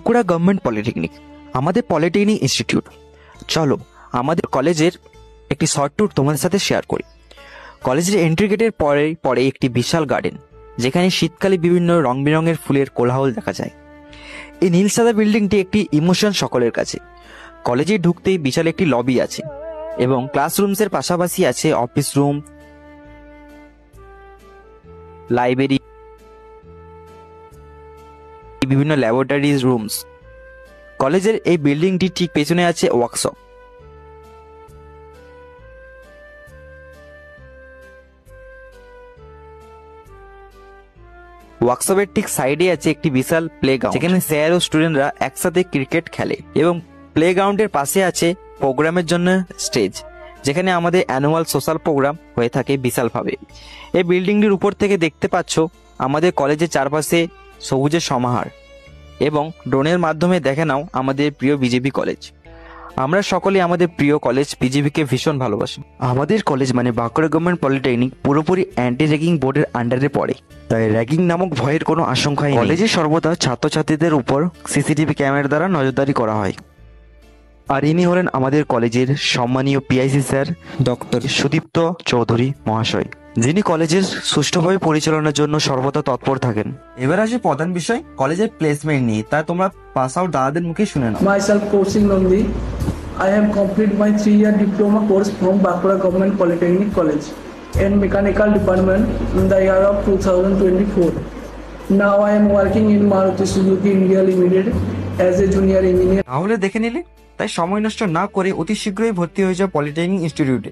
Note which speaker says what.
Speaker 1: Bankura government polytechnic আমাদের polytechnic institute. চলো আমাদের কলেজের একটি শর্ট ট্যুর তোমাদের সাথে শেয়ার করি। কলেজের এন্ট্রি গেটের পরে একটি বিশাল গার্ডেন, যেখানে শীতকালে বিভিন্ন রং বেরঙের ফুলের কোলাহল দেখা যায়। এই নীল সাদা বিল্ডিংটি একটি ইমোশন সকলের কাছে। কলেজে ঢুকতেই বিশাল একটি লবি আছে এবং ক্লাসরুমসের পাশাপাশি আছে অফিস রুম, লাইব্রেরি, বিভিন্ন ল্যাবরেটরি রুমস। কলেজের এই বিল্ডিংটি ঠিক পেছনে আছে ওয়ার্কশপ। ওয়ার্কশপের ঠিক সাইডে আছে একটি বিশাল প্লেগ্রাউন্ড, যেখানে স্যার ও স্টুডেন্টরা একসাথে ক্রিকেট খেলে, এবং প্লেগ্রাউন্ডের পাশে আছে প্রোগ্রামের জন্য স্টেজ, যেখানে আমাদের অ্যানুয়াল সোশ্যাল প্রোগ্রাম হয়ে থাকে বিশালভাবে। এই বিল্ডিংটির উপর থেকে দেখতে পাচ্ছ আমাদের কলেজের চারপাশে সবুজের সমাহার, এবং ড্রোনের মাধ্যমে দেখে নাও আমাদের প্রিয় বিজেপি কলেজ। আমরা সকলে আমাদের প্রিয় কলেজ বিজেপিকে ভীষণ ভালোবাসি। আমাদের কলেজ মানে বাঁকুড়া গভর্নমেন্ট পলিটেকনিক পুরোপুরি অ্যান্টি র্যাগিং বোর্ডের আন্ডারে পড়ে, তাই র্যাগিং নামক ভয়ের কোনো আশঙ্কাই নেই। কলেজে সর্বদা ছাত্রছাত্রীদের উপর সিসিটিভি ক্যামেরা দ্বারা নজরদারি করা হয়। আর ইনি হলেন আমাদের কলেজের সম্মানীয় PIC sir doctor Sudipta Chowdhury মহাশয়, যিনি কলেজের সুষ্ঠুভাবে পরিচালনার জন্য সর্বদা তৎপর থাকেন। এবার আসে প্রধান বিষয়, কলেজের প্লেসমেন্ট নিয়ে। তা তোমরা পাস আউট দাদাদের মুখে শুনে নাও।
Speaker 2: Myself Kaushik Nandi. I have completed my 3-year diploma course from Bankura Government Polytechnic College in Mechanical Department in the year of 2024. Now I am working in Maruti Suzuki India Limited as a junior engineer.
Speaker 1: তাহলে দেখে নিলে, তাই সময় নষ্ট না করে অতি শীঘ্রই ভর্তি হয়ে যাও পলিটেকনিক ইনস্টিটিউটে।